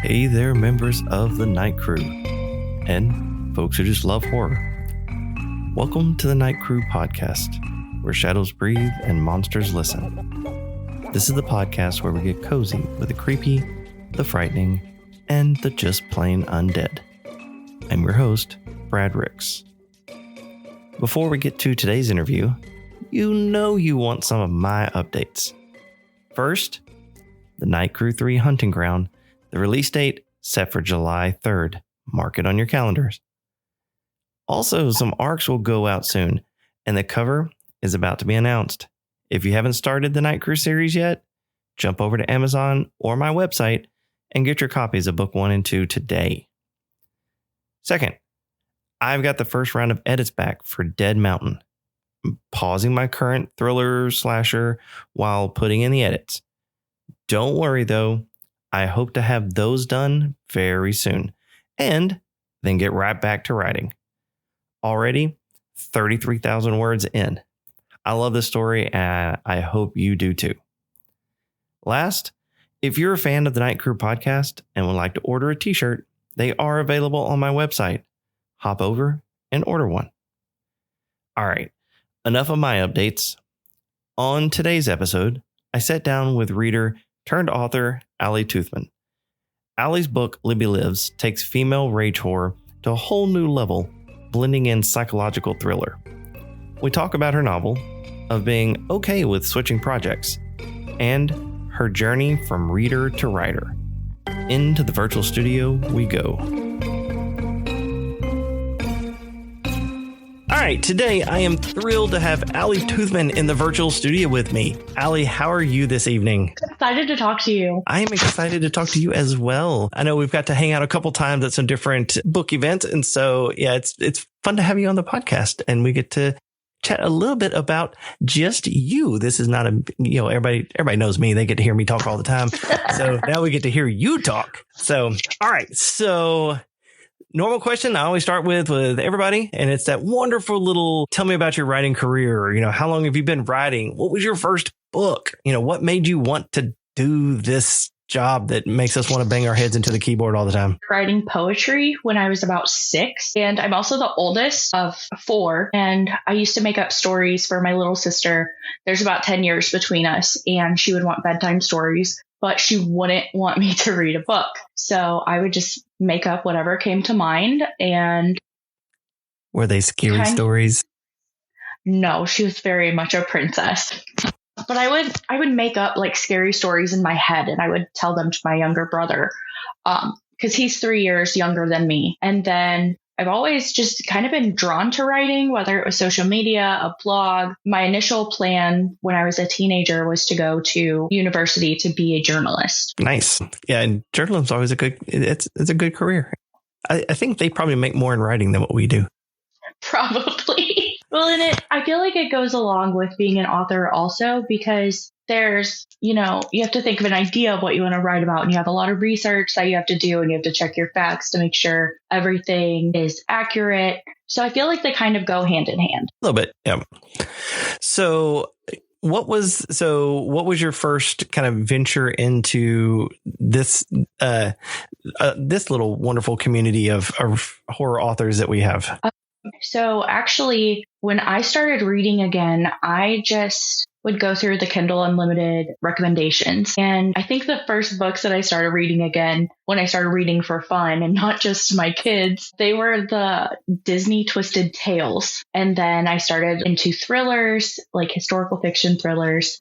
Hey there, members of the Night Crew, and folks who just love horror. Welcome to the Night Crew podcast, where shadows breathe and monsters listen. This is the podcast where we get cozy with the creepy, the frightening, and the just plain undead. I'm your host, Brad Ricks. Before we get to today's interview, you know you want some of my updates. First, the Night Crew 3 Hunting Ground, the release date set for July 3rd. Mark it on your calendars. Also, some ARCs will go out soon, and the cover is about to be announced. If you haven't started the Night Crew series yet, jump over to Amazon or my website and get your copies of book 1 and 2 today. Second, I've got the first round of edits back for Dead Mountain. I'm pausing my current thriller slasher while putting in the edits. Don't worry though, I hope to have those done very soon and then get right back to writing. Already 33,000 words in. I love this story and I hope you do too. Last, if you're a fan of the Night Crew podcast and would like to order a t-shirt, they are available on my website. Hop over and order one. All right, enough of my updates. On today's episode, I sat down with reader turned author Ali Toothman. Ali's book, Libby Lives, takes female rage horror to a whole new level, blending in psychological thriller. We talk about her novel, of being okay with switching projects, and her journey from reader to writer. Into the virtual studio we go. All right, today I am thrilled to have Ali Toothman in the virtual studio with me. Ali, how are you this evening? Excited to talk to you. I am excited to talk to you as well. I know we've got to hang out a couple times at some different book events, and so yeah, it's fun to have you on the podcast, and we get to chat a little bit about just you. This is not everybody knows me. They get to hear me talk all the time. So now we get to hear you talk. So, all right. So normal question I always start with everybody, and it's that wonderful little, tell me about your writing career. How long have you been writing? What was your first book? What made you want to do this job that makes us want to bang our heads into the keyboard all the time? Writing poetry when I was about 6, and I'm also the oldest of 4, and I used to make up stories for my little sister. There's about 10 years between us, and she would want bedtime stories, but she wouldn't want me to read a book. So I would just make up whatever came to mind. And were they scary stories? No, she was very much a princess. But I would make up like scary stories in my head, and I would tell them to my younger brother, because he's 3 years younger than me. And then I've always just kind of been drawn to writing, whether it was social media, a blog. My initial plan when I was a teenager was to go to university to be a journalist. Nice. Yeah. And journalism's always it's a good career. I think they probably make more in writing than what we do. Probably. Well, I feel like it goes along with being an author also, because there's, you have to think of an idea of what you want to write about, and you have a lot of research that you have to do, and you have to check your facts to make sure everything is accurate. So I feel like they kind of go hand in hand. A little bit. Yeah. So what was your first kind of venture into this little wonderful community of horror authors that we have? So actually, when I started reading again, I just would go through the Kindle Unlimited recommendations. And I think the first books that I started reading again, when I started reading for fun and not just my kids, they were the Disney Twisted Tales. And then I started into thrillers, like historical fiction thrillers.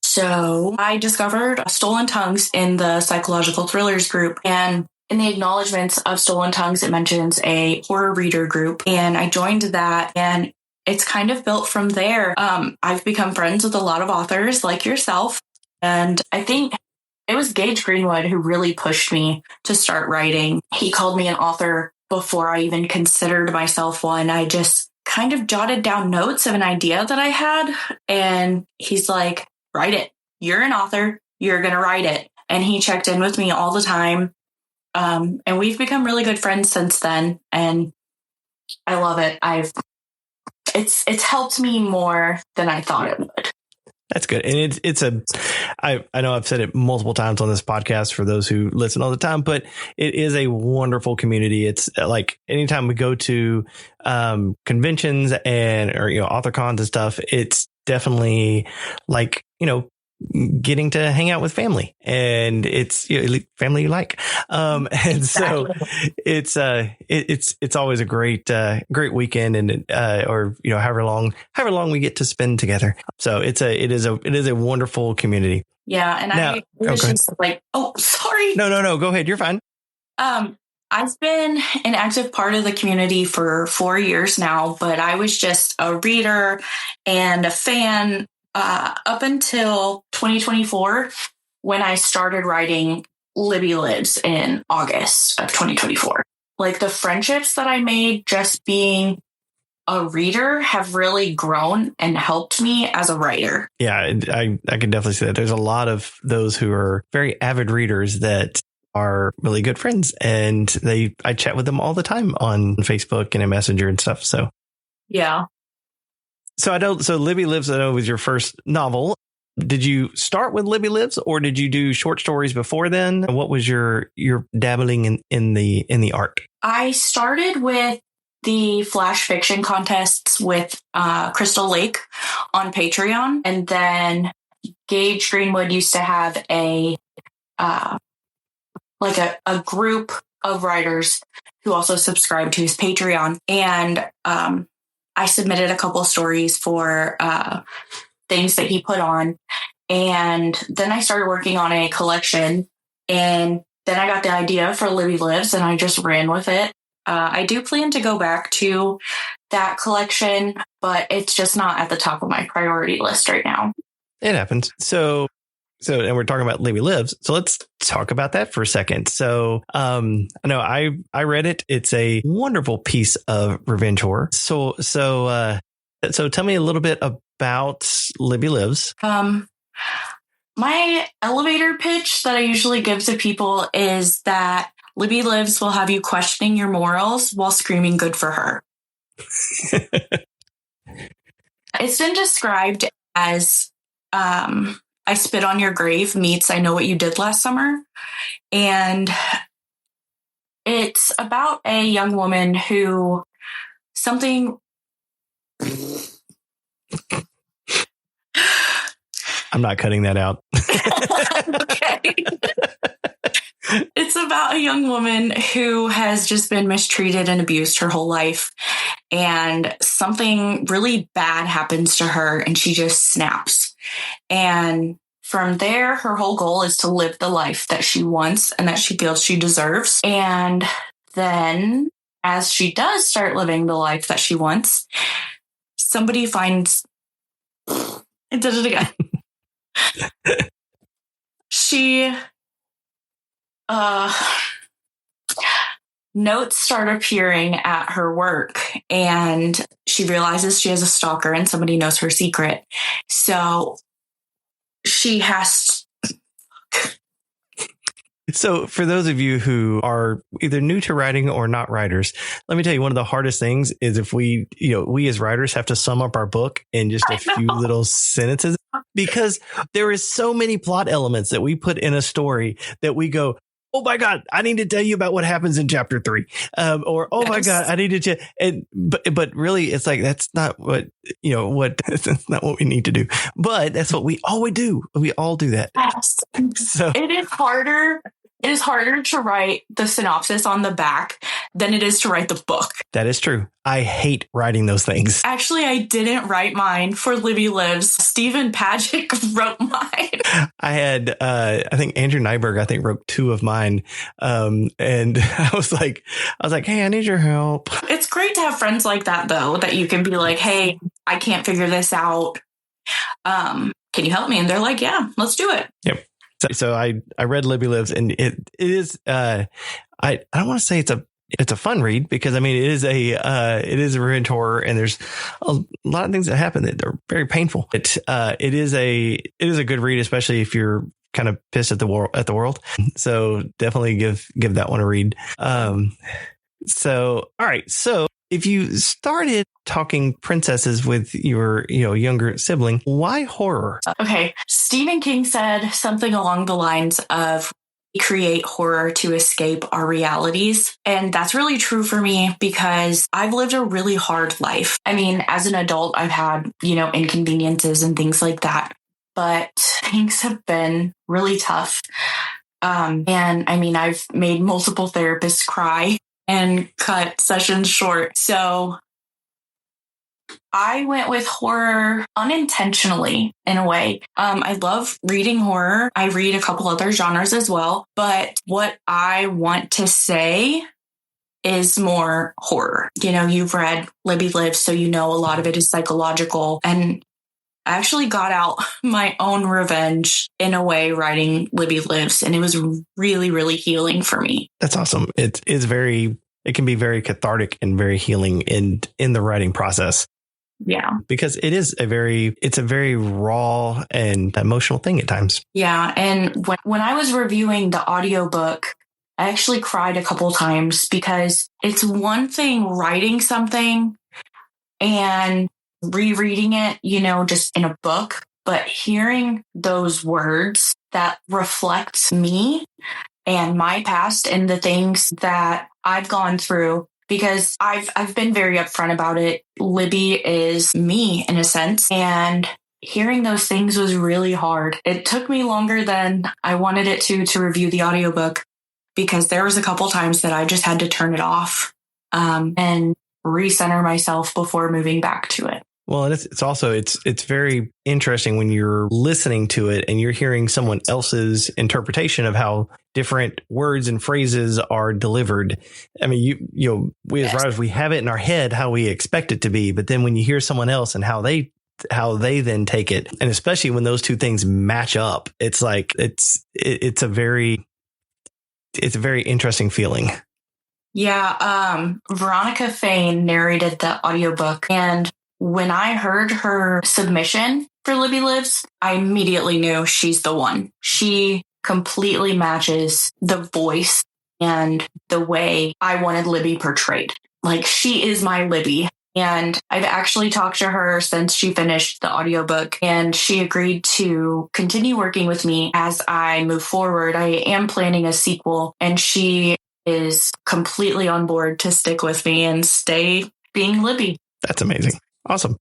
So I discovered Stolen Tongues in the psychological thrillers group, and in the acknowledgments of Stolen Tongues, it mentions a horror reader group, and I joined that, and it's kind of built from there. I've become friends with a lot of authors like yourself, and I think it was Gage Greenwood who really pushed me to start writing. He called me an author before I even considered myself one. I just kind of jotted down notes of an idea that I had, and he's like, write it. You're an author. You're going to write it. And he checked in with me all the time. And we've become really good friends since then, and I love it. It's helped me more than I thought it would. That's good. And I know I've said it multiple times on this podcast for those who listen all the time, but it is a wonderful community. It's like anytime we go to conventions or author cons and stuff, it's definitely like, getting to hang out with family, and it's family you like. And exactly. So it's always a great weekend, and or however long we get to spend together. So it is a wonderful community. Yeah. And I was just like, oh, sorry. No. Go ahead. You're fine. I've been an active part of the community for 4 years now, but I was just a reader and a fan up until 2024, when I started writing Libby Lives in August of 2024. Like, the friendships that I made just being a reader have really grown and helped me as a writer. Yeah, I can definitely say that. There's a lot of those who are very avid readers that are really good friends, and I chat with them all the time on Facebook and in Messenger and stuff. So yeah. So Libby Lives, I know, was your first novel. Did you start with Libby Lives, or did you do short stories before then? What was your dabbling in the art? I started with the flash fiction contests with Crystal Lake on Patreon, and then Gage Greenwood used to have a group of writers who also subscribed to his Patreon, and I submitted a couple stories for things that he put on. And then I started working on a collection. And then I got the idea for Libby Lives, and I just ran with it. I do plan to go back to that collection, but it's just not at the top of my priority list right now. It happens. So, and we're talking about Libby Lives. So let's talk about that for a second. So, I know I read it. It's a wonderful piece of revenge horror. So tell me a little bit about Libby Lives. My elevator pitch that I usually give to people is that Libby Lives will have you questioning your morals while screaming good for her. It's been described as, I Spit on Your Grave meets I Know What You Did Last Summer. And it's about a young woman who I'm not cutting that out. Okay. It's about a young woman who has just been mistreated and abused her whole life. And something really bad happens to her, and she just snaps. And from there, her whole goal is to live the life that she wants and that she feels she deserves. And then, as she does start living the life that she wants, somebody finds... It did it again. She... notes start appearing at her work, and she realizes she has a stalker and somebody knows her secret. So she has So for those of you who are either new to writing or not writers, let me tell you, one of the hardest things is if we as writers have to sum up our book in just a few little sentences, because there is so many plot elements that we put in a story that we go, oh my God, I need to tell you about what happens in chapter 3. Or, oh my God, I need to, but really it's like, that's not what, that's not what we need to do, but that's what we always do. We all do that. Yes. So it is harder to write the synopsis on the back than it is to write the book. That is true. I hate writing those things. Actually, I didn't write mine for Libby Lives. Stephen Pagic wrote mine. I had, I think Andrew Nyberg, wrote 2 of mine. And I was like, hey, I need your help. It's great to have friends like that, though, that you can be like, hey, I can't figure this out. Can you help me? And they're like, yeah, let's do it. Yep. So I read Libby Lives, and it is, I don't want to say it's a fun read, because it is a revenge horror, and there's a lot of things that happen that are very painful. It is a good read, especially if you're kind of pissed at the world. So definitely give that one a read. So all right, so if you started talking princesses with your, younger sibling, why horror? Okay. Stephen King said something along the lines of, we create horror to escape our realities. And that's really true for me because I've lived a really hard life. I mean, as an adult, I've had, inconveniences and things like that, but things have been really tough. And I mean, I've made multiple therapists cry and cut sessions short. So I went with horror unintentionally in a way. I love reading horror. I read a couple other genres as well. But what I want to say is more horror. You've read Libby Lives, so a lot of it is psychological. And I actually got out my own revenge in a way writing Libby Lives. And it was really, really healing for me. That's awesome. It can be very cathartic and very healing in the writing process. Yeah. Because it's a very raw and emotional thing at times. Yeah. And when I was reviewing the audiobook, I actually cried a couple times because it's one thing writing something and rereading it, just in a book, but hearing those words that reflect me and my past and the things that I've gone through. Because I've been very upfront about it. Libby is me in a sense. And hearing those things was really hard. It took me longer than I wanted it to review the audiobook because there was a couple times that I just had to turn it off and recenter myself before moving back to it. Well, and it's also it's very interesting when you're listening to it and you're hearing someone else's interpretation of how different words and phrases are delivered. I mean, we as writers, we have it in our head how we expect it to be, but then when you hear someone else and how they then take it, and especially when those two things match up, it's like it's a very interesting feeling. Yeah, Veronica Fain narrated the audiobook, and when I heard her submission for Libby Lives, I immediately knew she's the one. She completely matches the voice and the way I wanted Libby portrayed. Like, she is my Libby. And I've actually talked to her since she finished the audiobook, and she agreed to continue working with me as I move forward. I am planning a sequel, and she is completely on board to stick with me and stay being Libby. That's amazing. Awesome.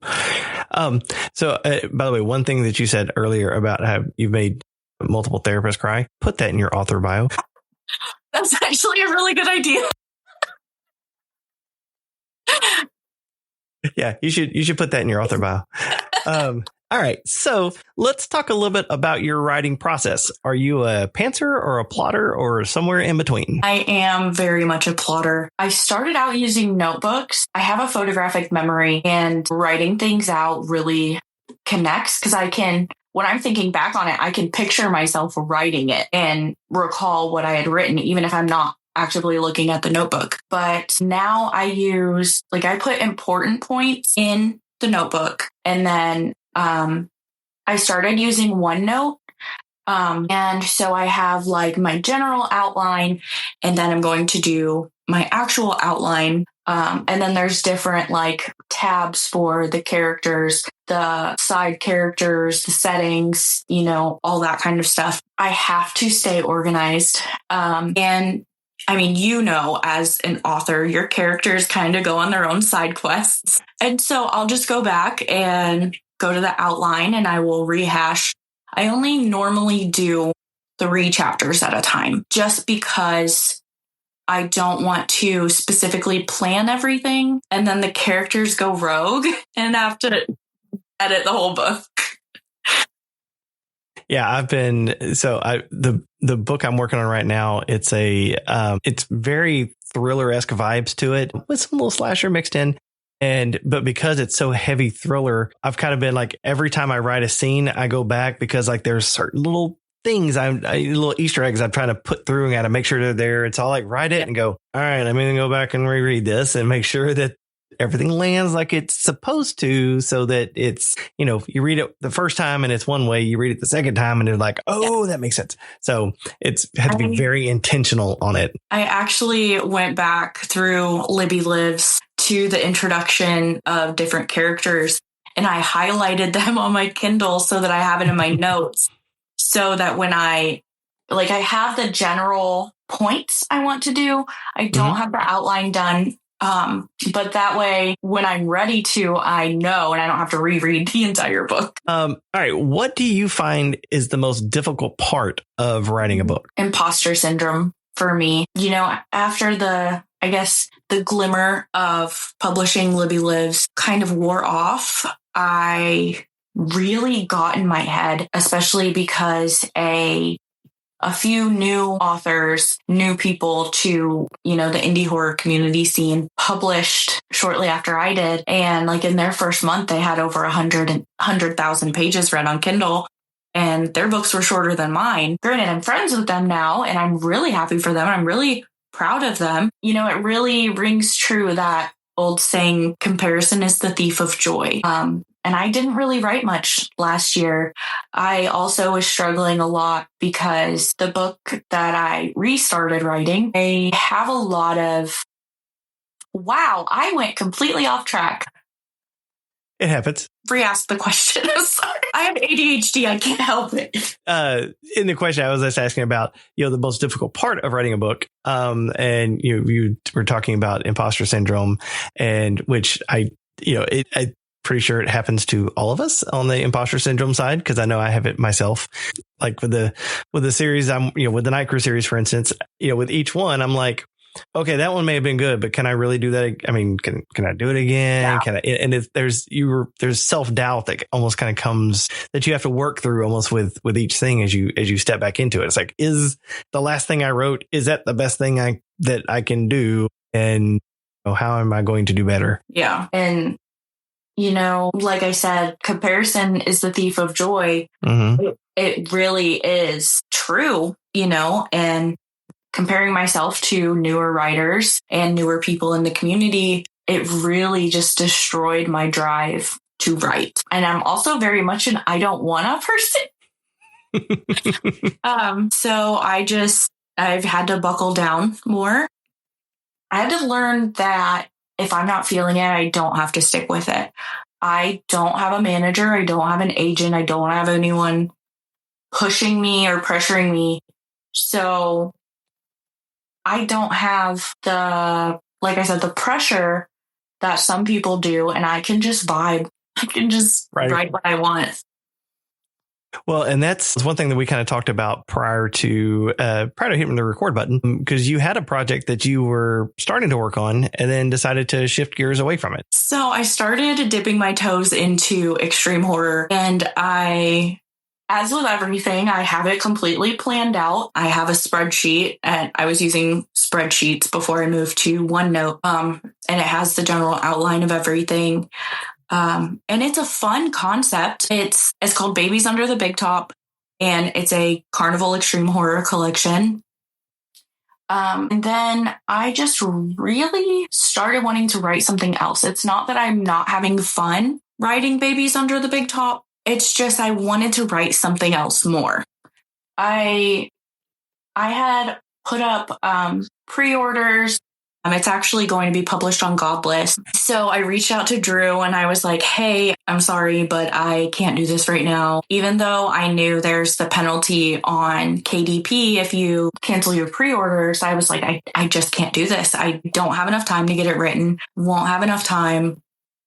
So, by the way, one thing that you said earlier about how you've made multiple therapists cry, put that in your author bio. That's actually a really good idea. Yeah, you should put that in your author bio. All right. So let's talk a little bit about your writing process. Are you a pantser or a plotter or somewhere in between? I am very much a plotter. I started out using notebooks. I have a photographic memory, and writing things out really connects because when I'm thinking back on it, I can picture myself writing it and recall what I had written, even if I'm not actively looking at the notebook. But now I put important points in the notebook, and then I started using OneNote. And so I have my general outline, and then I'm going to do my actual outline. And then there's different tabs for the characters, the side characters, the settings, all that kind of stuff. I have to stay organized. And I mean, as an author, your characters kind of go on their own side quests. And so I'll just go back and go to the outline, and I will rehash. I only normally do 3 chapters at a time, just because I don't want to specifically plan everything, and then the characters go rogue and have to edit the whole book. Yeah, the book I'm working on right now, it's very thriller-esque vibes to it with some little slasher mixed in. But because it's so heavy thriller, I've kind of been every time I write a scene, I go back because there's certain little things little Easter eggs I'm trying to put through and got to make sure they're there. It's all write it and go, all right, I'm going to go back and reread this and make sure that everything lands like it's supposed to, so that it's, you read it the first time and it's one way, you read it the second time and they're like, oh, that makes sense. So it's had to be very intentional on it. I actually went back through Libby Lives to the introduction of different characters, and I highlighted them on my Kindle so that I have it in my notes, so that when I have the general points I want to do, I don't have the outline done. But that way, when I'm ready to, I know, and I don't have to reread the entire book. All right. What do you find is the most difficult part of writing a book? Imposter syndrome for me. After the glimmer of publishing Libby Lives kind of wore off, I really got in my head, especially because a few new authors, new people to, the indie horror community scene published shortly after I did. And in their first month, they had over 100,000 pages read on Kindle, and their books were shorter than mine. Granted, I'm friends with them now, and I'm really happy for them. I'm really proud of them. It really rings true, that old saying, comparison is the thief of joy. And I didn't really write much last year. I also was struggling a lot because the book that I restarted writing, I have a lot of, wow, I went completely off track. It happens. Re-ask the question. I'm sorry. I have ADHD. I can't help it. In the question, I was just asking about, the most difficult part of writing a book. And you were talking about imposter syndrome, and which I'm pretty sure it happens to all of us on the imposter syndrome side, because I know I have it myself. Like with the series, with the Night Crew series, for instance, with each one, I'm like, okay, that one may have been good, but can I really do that? I mean, can I do it again? Yeah. Can I? And there's self-doubt that almost kind of comes, that you have to work through almost with each thing as you step back into it. It's like, is the last thing I wrote, is that the best thing that I can do? And how am I going to do better? Yeah. And like I said, comparison is the thief of joy. Mm-hmm. It really is true, and comparing myself to newer writers and newer people in the community, it really just destroyed my drive to write. And I'm also very much an I don't wanna person. So I've had to buckle down more. I had to learn that if I'm not feeling it, I don't have to stick with it. I don't have a manager. I don't have an agent. I don't have anyone pushing me or pressuring me. So I don't have the pressure that some people do, and I can just vibe. I can just write what I want. Well, and that's one thing that we kind of talked about prior to hitting the record button, because you had a project that you were starting to work on and then decided to shift gears away from it. So I started dipping my toes into extreme horror, and as with everything, I have it completely planned out. I have a spreadsheet, and I was using spreadsheets before I moved to OneNote, and it has the general outline of everything. And it's a fun concept. It's called Babies Under the Big Top, and it's a Carnival Extreme Horror collection. And then I just really started wanting to write something else. It's not that I'm not having fun writing Babies Under the Big Top. It's just I wanted to write something else more. I had put up pre-orders. It's actually going to be published on Godless. So I reached out to Drew and I was like, hey, I'm sorry, but I can't do this right now. Even though I knew there's the penalty on KDP if you cancel your pre-orders, I was like, I just can't do this. I don't have enough time to get it written. Won't have enough time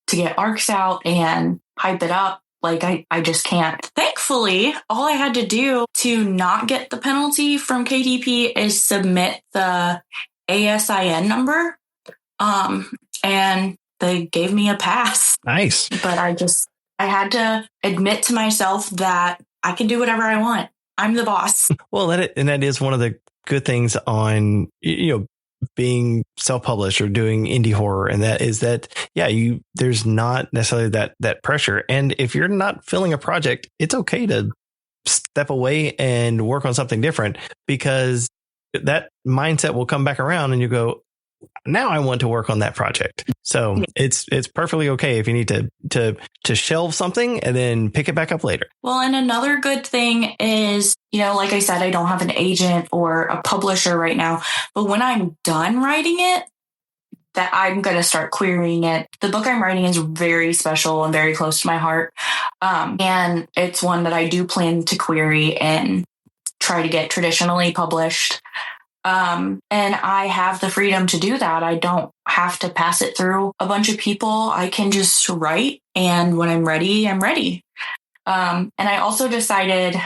to get arcs out and hype it up. I just can't. Thankfully, all I had to do to not get the penalty from KDP is submit the ASIN number. And they gave me a pass. Nice. But I had to admit to myself that I can do whatever I want. I'm the boss. Well, that is one of the good things on, being self-published or doing indie horror. And that is that, there's not necessarily that pressure. And if you're not filling a project, it's okay to step away and work on something different, because that mindset will come back around and you go, now I want to work on that project. So it's perfectly okay if you need to shelve something and then pick it back up later. Well, and another good thing is, like I said, I don't have an agent or a publisher right now, but when I'm done writing it, that I'm going to start querying it. The book I'm writing is very special and very close to my heart. And it's one that I do plan to query and try to get traditionally published. And I have the freedom to do that. I don't have to pass it through a bunch of people. I can just write. And when I'm ready, I'm ready. And I also decided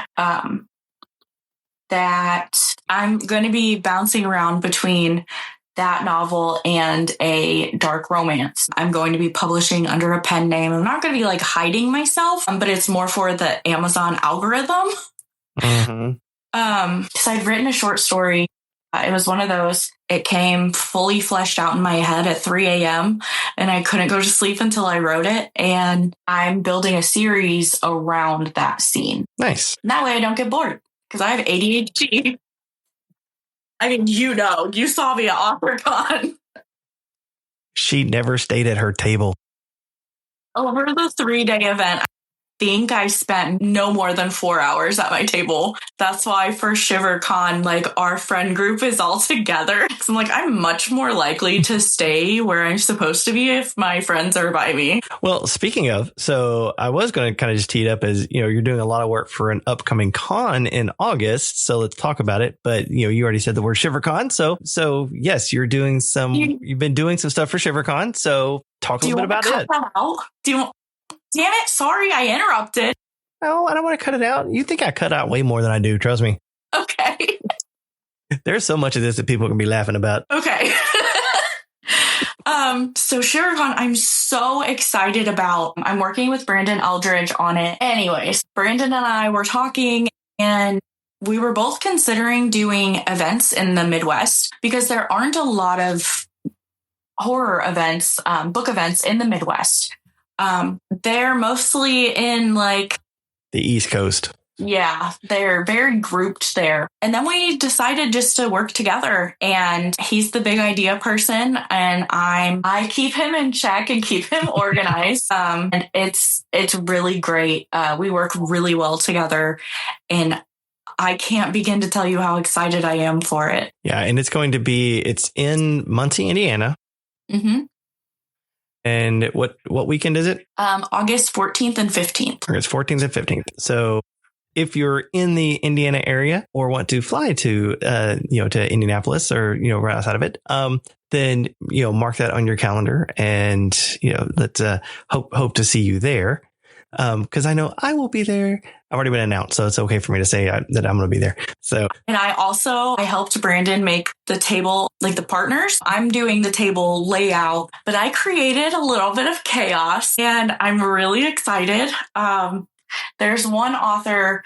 that I'm going to be bouncing around between that novel and a dark romance. I'm going to be publishing under a pen name. I'm not going to be like hiding myself, but it's more for the Amazon algorithm. Mm-hmm. So I'd written a short story. It was one of those, it came fully fleshed out in my head at 3 a.m. and I couldn't go to sleep until I wrote it. And I'm building a series around that scene. Nice. And that way I don't get bored because I have ADHD. I mean, you saw me at AuthorCon. She never stayed at her table. Over the 3-day event, I think I spent no more than 4 hours at my table. That's why for ShiverCon, like our friend group is all together. So I'm much more likely to stay where I'm supposed to be if my friends are by me. Well, speaking of, so I was going to kind of just tee it up as, you're doing a lot of work for an upcoming con in August. So let's talk about it. But, you already said the word ShiverCon. So yes, you've been doing some stuff for ShiverCon. So talk a little bit about it. Damn it. Sorry, I interrupted. No, I don't want to cut it out. You think I cut out way more than I do. Trust me. Okay. There's so much of this that people can be laughing about. Okay. So ShiverCon, I'm so excited about. I'm working with Brandon Eldridge on it. Anyways, Brandon and I were talking and we were both considering doing events in the Midwest because there aren't a lot of horror events, book events in the Midwest. They're mostly in the East Coast. Yeah, they're very grouped there. And then we decided just to work together, and he's the big idea person and I keep him in check and keep him organized. And it's really great. We work really well together and I can't begin to tell you how excited I am for it. Yeah. And it's in Muncie, Indiana. Mm-hmm. And what weekend is it? August 14th and 15th. August 14th and 15th. So if you're in the Indiana area or want to fly to, to Indianapolis or, right outside of it, then, mark that on your calendar and, let's hope to see you there. Because I know I will be there. I've already been announced, so it's okay for me to say that I'm going to be there. So, and I helped Brandon make the table, the partners. I'm doing the table layout, but I created a little bit of chaos, and I'm really excited. There's one author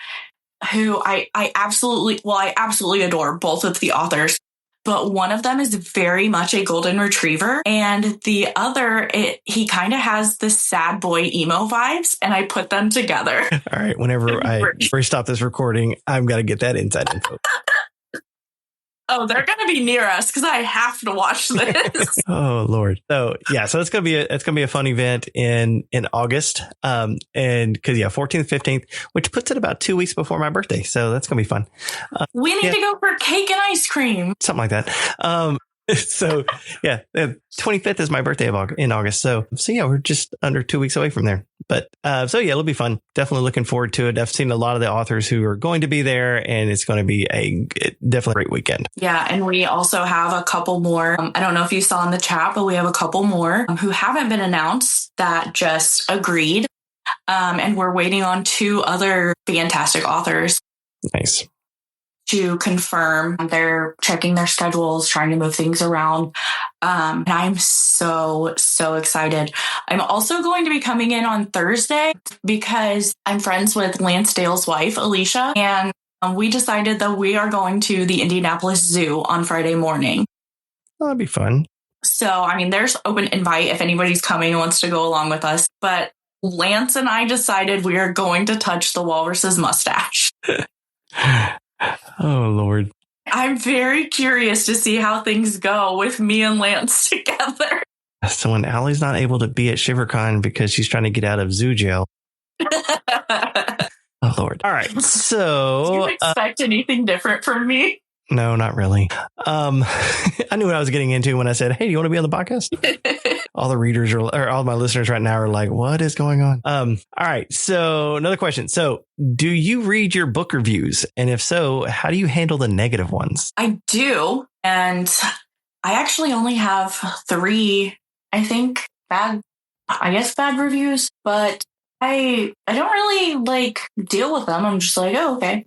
who I absolutely adore both of the authors. But one of them is very much a golden retriever. And the other, he kind of has the sad boy emo vibes. And I put them together. All right. Whenever I stop this recording, I'm going to get that inside info. Oh, they're going to be near us because I have to watch this. Oh, Lord. So, yeah. So it's going to be a fun event in August. And because, 14th, 15th, which puts it about 2 weeks before my birthday. So that's going to be fun. We need to go for cake and ice cream. Something like that. So, yeah, the 25th is my birthday in August. So yeah, we're just under 2 weeks away from there. But it'll be fun. Definitely looking forward to it. I've seen a lot of the authors who are going to be there, and it's going to be definitely a great weekend. Yeah. And we also have a couple more. I don't know if you saw in the chat, but we have a couple more who haven't been announced that just agreed. And we're waiting on 2 other fantastic authors. Nice. To confirm. They're checking their schedules, trying to move things around. And I'm so excited. I'm also going to be coming in on Thursday because I'm friends with Lance Dale's wife, Alicia, and we decided that we are going to the Indianapolis Zoo on Friday morning. Oh, that'd be fun. So, there's open invite if anybody's coming and wants to go along with us. But Lance and I decided we are going to touch the walrus's mustache. Oh, Lord. I'm very curious to see how things go with me and Lance together. So when Allie's not able to be at ShiverCon because she's trying to get out of zoo jail. Oh, Lord. All right. So do you expect anything different from me? No, not really. I knew what I was getting into when I said, hey, do you want to be on the podcast? All the readers or all my listeners right now are like, what is going on? All right. So another question. So do you read your book reviews? And if so, how do you handle the negative ones? I do. And I actually only have 3, I think, bad reviews, but I don't really deal with them. I'm just like, oh, okay.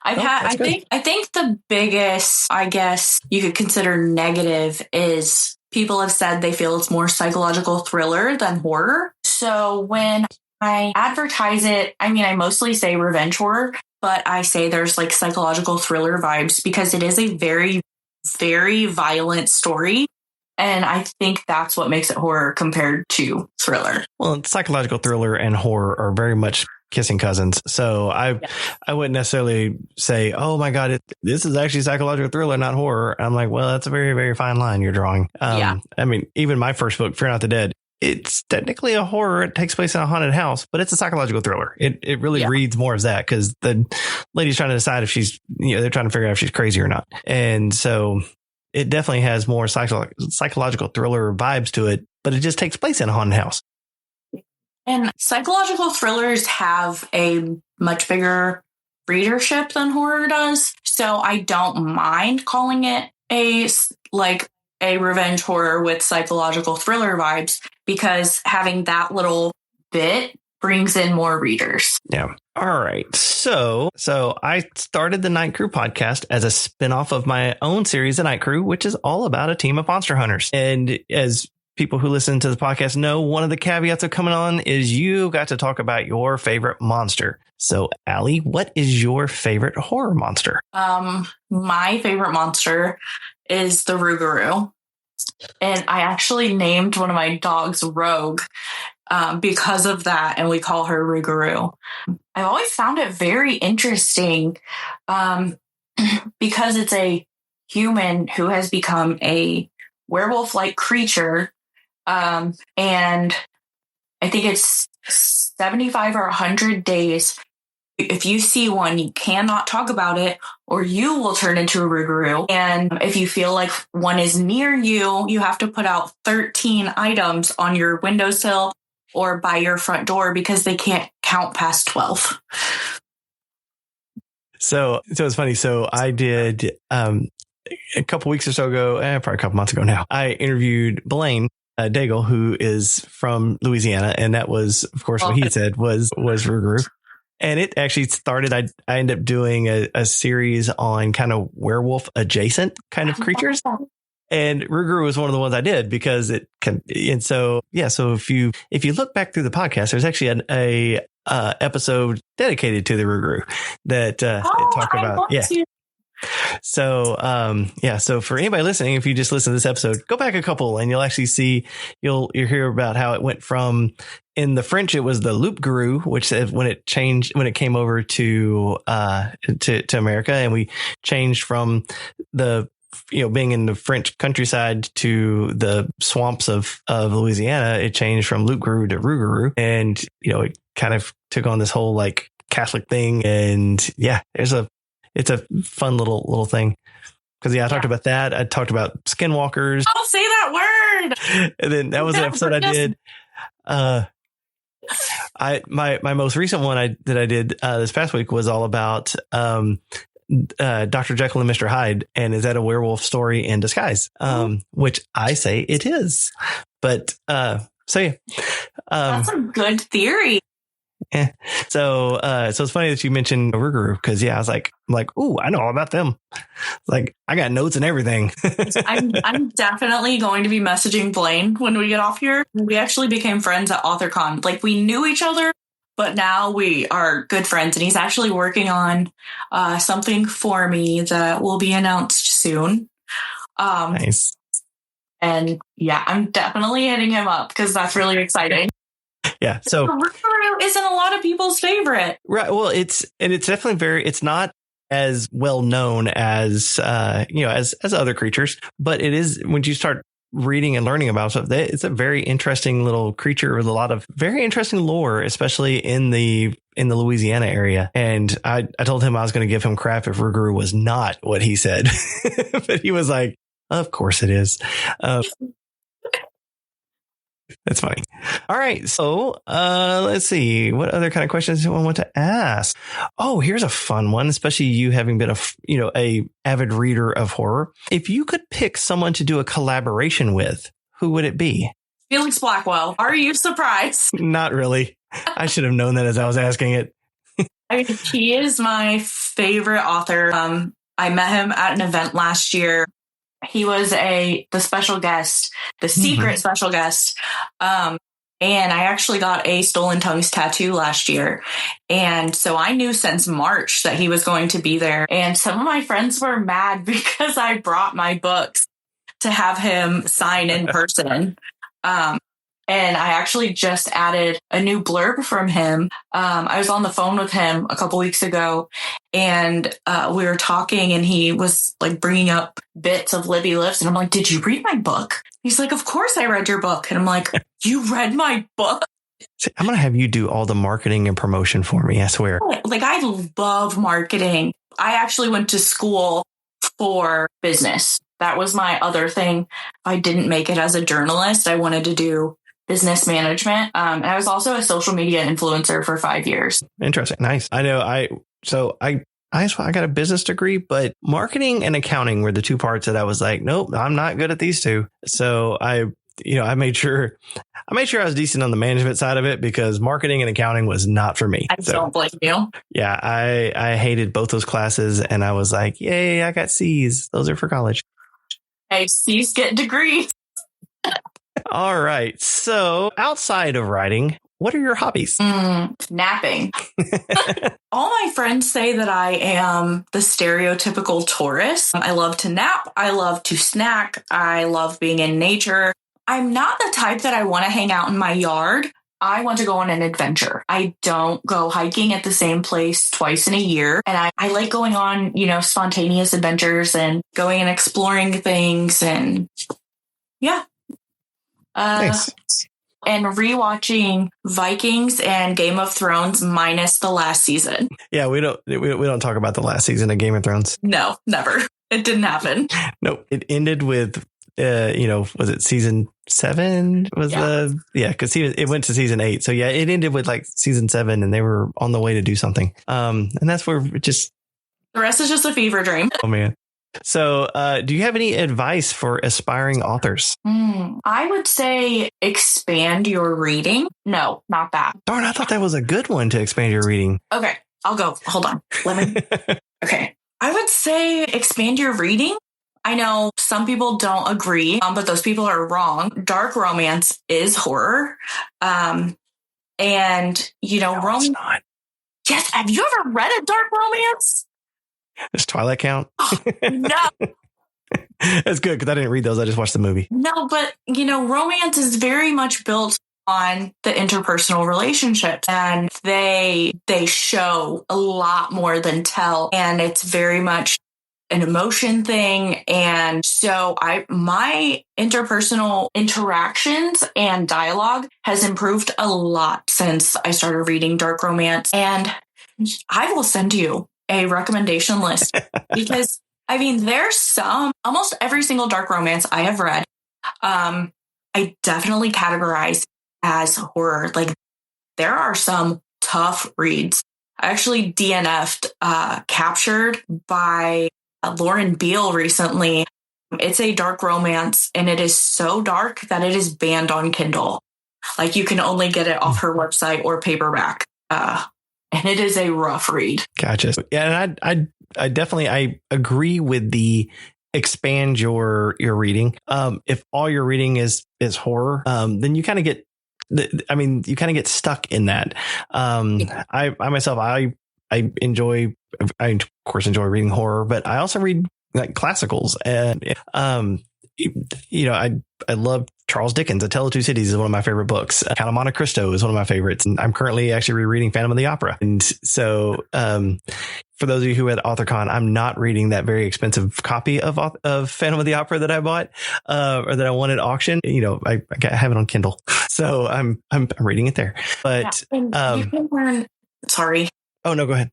I think the biggest, I guess you could consider negative is people have said they feel it's more psychological thriller than horror. So when I advertise it, I mean, I mostly say revenge horror, but I say there's psychological thriller vibes because it is a very, very violent story. And I think that's what makes it horror compared to thriller. Well, psychological thriller and horror are very much kissing cousins. So I wouldn't necessarily say, oh, my God, this is actually psychological thriller, not horror. I'm like, well, that's a very, very fine line you're drawing. I mean, even my first book, Fear Not the Dead, it's technically a horror. It takes place in a haunted house, but it's a psychological thriller. It really reads more as that because the lady's trying to decide if she's, they're trying to figure out if she's crazy or not. And so it definitely has more psychological thriller vibes to it, but it just takes place in a haunted house. And psychological thrillers have a much bigger readership than horror does. So I don't mind calling it a revenge horror with psychological thriller vibes because having that little bit brings in more readers. Yeah. All right. So I started the Night Crew podcast as a spinoff of my own series, The Night Crew, which is all about a team of monster hunters. And as people who listen to the podcast know, one of the caveats of coming on is you got to talk about your favorite monster. So, Allie, what is your favorite horror monster? My favorite monster is the Rougarou. And I actually named one of my dogs Rogue because of that, and we call her Rougarou. I've always found it very interesting because it's a human who has become a werewolf-like creature, and I think it's 75 or 100 days. If you see one, you cannot talk about it or you will turn into a Rougarou. And if you feel like one is near you, you have to put out 13 items on your windowsill or by your front door because they can't count past 12. So it's funny. So I did a couple weeks or so ago, probably a couple months ago now, I interviewed Blaine Daigle, who is from Louisiana. And that was, of course, what he said was Rougarou. And it actually started, I ended up doing a series on kind of werewolf adjacent kind of creatures. And Rougarou was one of the ones I did because it can. And so, yeah. So if you look back through the podcast, there's actually a episode dedicated to the Rougarou that talk about. Yeah. So, so for anybody listening, if you just listen to this episode, go back a couple and you'll actually see, you'll hear about how it went from, in the French, it was the loup-garou, which when it came over to America, and we changed from the, being in the French countryside to the swamps of Louisiana, it changed from loup-garou to Rougarou. And, it kind of took on this whole Catholic thing. And yeah, it's a fun little thing. Because I talked about that. I talked about skinwalkers. Don't say that word. And then that was an episode I did. My most recent one that I did this past week was all about Dr. Jekyll and Mr. Hyde, and is that a werewolf story in disguise? Which I say it is. But so yeah, that's a good theory. Yeah. So it's funny that you mentioned Rougarou because I was like, ooh, I know all about them. I got notes and everything. I'm definitely going to be messaging Blaine when we get off here. We actually became friends at AuthorCon. We knew each other, but now we are good friends. And he's actually working on something for me that will be announced soon. Nice. And yeah, I'm definitely hitting him up because that's really exciting. Yeah. So Rougarou isn't a lot of people's favorite. Right. Well, it's definitely it's not as well known as, as other creatures, but it is when you start reading and learning about stuff, it's a very interesting little creature with a lot of very interesting lore, especially in the Louisiana area. And I told him I was going to give him crap if Rougarou was not what he said, but he was like, of course it is. That's funny. All right. So let's see. What other kind of questions do I want to ask? Oh, here's a fun one, especially you having been a avid reader of horror. If you could pick someone to do a collaboration with, who would it be? Felix Blackwell. Are you surprised? Not really. I should have known that as I was asking it. I mean, he is my favorite author. I met him at an event last year. He was the special guest, the secret special guest. And I actually got a Stolen Tongues tattoo last year. And so I knew since March that he was going to be there. And some of my friends were mad because I brought my books to have him sign in person. And I actually just added a new blurb from him. I was on the phone with him a couple weeks ago, and we were talking, and he was like bringing up bits of Libby Lives. And I'm like, did you read my book? He's like, of course I read your book. And I'm like, you read my book? See, I'm going to have you do all the marketing and promotion for me, I swear. Like, I love marketing. I actually went to school for business. That was my other thing. I didn't make it as a journalist. I wanted to do business management. And I was also a social media influencer for 5 years. Interesting. Nice. I know. I got a business degree, but marketing and accounting were the two parts that I was like, nope, I'm not good at these two. So I made sure I was decent on the management side of it because marketing and accounting was not for me. I don't blame you. Yeah. I hated both those classes and I was like, yay, I got C's. Those are for college. Hey, C's get degrees. All right. So outside of writing, what are your hobbies? Napping. All my friends say that I am the stereotypical Taurus. I love to nap. I love to snack. I love being in nature. I'm not the type that I want to hang out in my yard. I want to go on an adventure. I don't go hiking at the same place twice in a year. And I like going on, spontaneous adventures and going and exploring things. And yeah. Nice. And rewatching Vikings and Game of Thrones minus the last season. Yeah, we don't talk about the last season of Game of Thrones. No, never. It didn't happen. No, it ended with was it season 7? Because it went to season 8. So yeah, it ended with like season 7, and they were on the way to do something. And that's where it just the rest is just a fever dream. Oh man. So, do you have any advice for aspiring authors? I would say expand your reading. No, not that. Darn, I thought that was a good one to expand your reading. Okay, I'll go. Hold on. Okay. I would say expand your reading. I know some people don't agree, but those people are wrong. Dark romance is horror. No, romance. It's not. Yes. Have you ever read a dark romance? Does Twilight count? Oh, no. That's good because I didn't read those. I just watched the movie. No, but, romance is very much built on the interpersonal relationships, and they show a lot more than tell. And it's very much an emotion thing. And so my interpersonal interactions and dialogue has improved a lot since I started reading dark romance. And I will send you a recommendation list because there's almost every single dark romance I have read. I definitely categorize as horror. Like there are some tough reads. I actually DNF'd Captured by Lauren Beale recently. It's a dark romance and it is so dark that it is banned on Kindle. Like you can only get it off her website or paperback. And it is a rough read. Gotcha. Yeah, and I definitely agree with the expand your reading. If all your reading is horror, then you kind of get stuck in that. I myself, I enjoy reading horror, but I also read like classicals, and I love Charles Dickens. A Tale of Two Cities is one of my favorite books. Count of Monte Cristo is one of my favorites. And I'm currently actually rereading Phantom of the Opera. And so for those of you who had AuthorCon, I'm not reading that very expensive copy of Phantom of the Opera that I bought or that I won at auction. I have it on Kindle, so I'm reading it there. But you can learn. Sorry. Oh no, go ahead.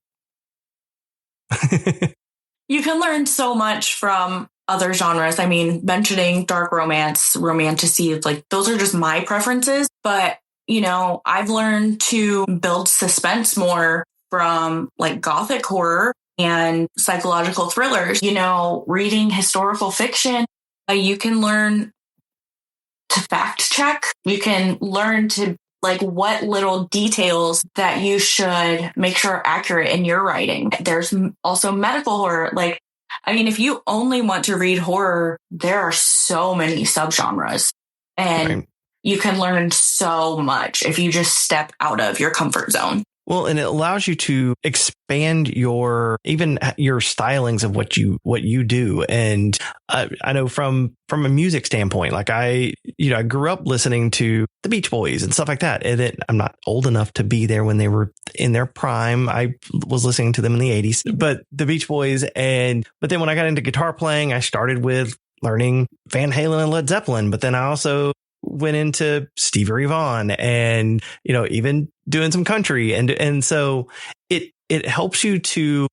You can learn so much from other genres. I mean, mentioning dark romance, romantasy, like those are just my preferences. But, I've learned to build suspense more from like gothic horror and psychological thrillers. Reading historical fiction, you can learn to fact check. You can learn to like what little details that you should make sure are accurate in your writing. There's also medical horror. Like, I mean, if you only want to read horror, there are so many subgenres and you can learn so much if you just step out of your comfort zone. Well, and it allows you to expand your stylings of what you do. And I know from a music standpoint, like I grew up listening to the Beach Boys and stuff like that. And I'm not old enough to be there when they were in their prime. I was listening to them in the 80s, but the Beach Boys. But then when I got into guitar playing, I started with learning Van Halen and Led Zeppelin. But then I also went into Stevie Ray Vaughan and, even doing some country. And so it helps you to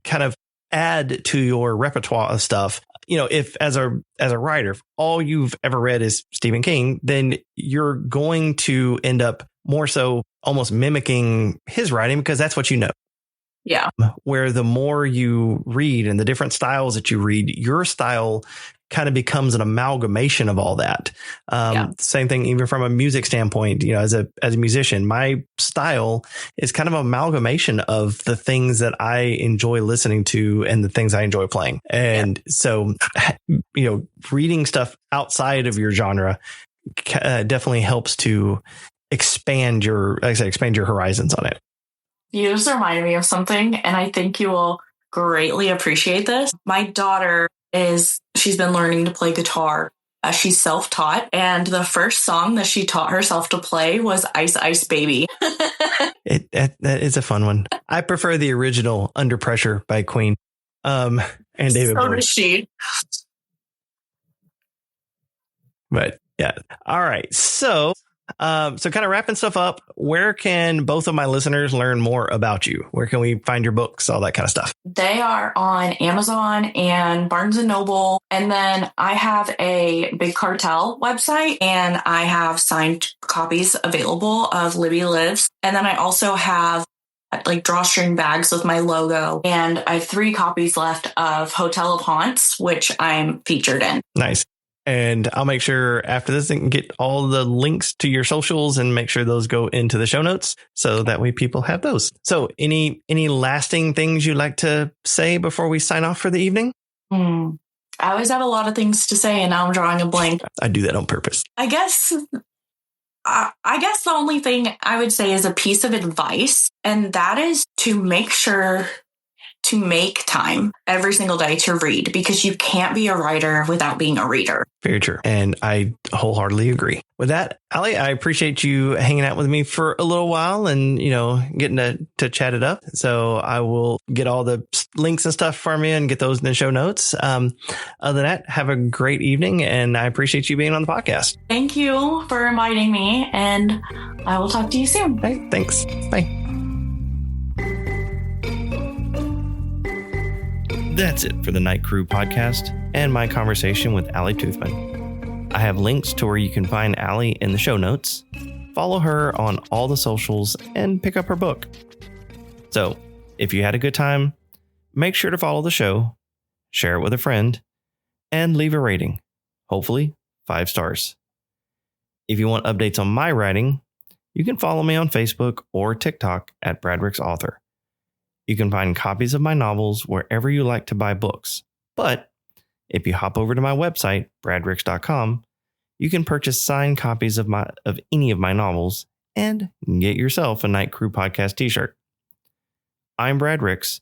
kind of add to your repertoire of stuff. If as a writer, if all you've ever read is Stephen King, then you're going to end up more so almost mimicking his writing because that's what you know. Yeah. Where the more you read and the different styles that you read, your style kind of becomes an amalgamation of all that. Same thing, even from a music standpoint, as a musician, my style is kind of an amalgamation of the things that I enjoy listening to and the things I enjoy playing. And so, reading stuff outside of your genre definitely helps to expand your horizons on it. You just reminded me of something, and I think you will greatly appreciate this. My daughter she's been learning to play guitar. She's self-taught, and the first song that she taught herself to play was Ice Ice Baby. That is a fun one. I prefer the original Under Pressure by Queen and David Bowie. So does she. But yeah. All right. So kind of wrapping stuff up, where can both of my listeners learn more about you? Where can we find your books, all that kind of stuff? They are on Amazon and Barnes & Noble. And then I have a Big Cartel website, and I have signed copies available of Libby Lives. And then I also have like drawstring bags with my logo. And I have 3 copies left of Hotel of Haunts, which I'm featured in. Nice. And I'll make sure after this, I can get all the links to your socials and make sure those go into the show notes so that way people have those. So any lasting things you'd like to say before we sign off for the evening? I always have a lot of things to say, and now I'm drawing a blank. I do that on purpose. I guess the only thing I would say is a piece of advice, and that is to make sure to make time every single day to read, because you can't be a writer without being a reader. Very true. And I wholeheartedly agree with that. Ali, I appreciate you hanging out with me for a little while and, getting to chat it up. So I will get all the links and stuff from you and get those in the show notes. Other than that, have a great evening. And I appreciate you being on the podcast. Thank you for inviting me, and I will talk to you soon. Hey, thanks. Bye. That's it for the Night Crew podcast and my conversation with Ali Toothman. I have links to where you can find Ali in the show notes, follow her on all the socials, and pick up her book. So, if you had a good time, make sure to follow the show, share it with a friend, and leave a rating. Hopefully, 5 stars. If you want updates on my writing, you can follow me on Facebook or TikTok at Bradrick's Author. You can find copies of my novels wherever you like to buy books. But if you hop over to my website, bradricks.com, you can purchase signed copies of any of my novels and get yourself a Night Crew podcast t-shirt. I'm Brad Ricks,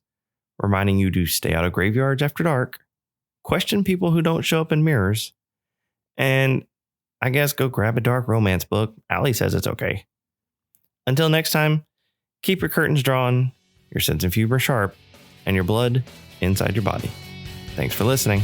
reminding you to stay out of graveyards after dark, question people who don't show up in mirrors, and I guess go grab a dark romance book. Ali says it's okay. Until next time, keep your curtains drawn, your sense of humor sharp, and your blood inside your body. Thanks for listening.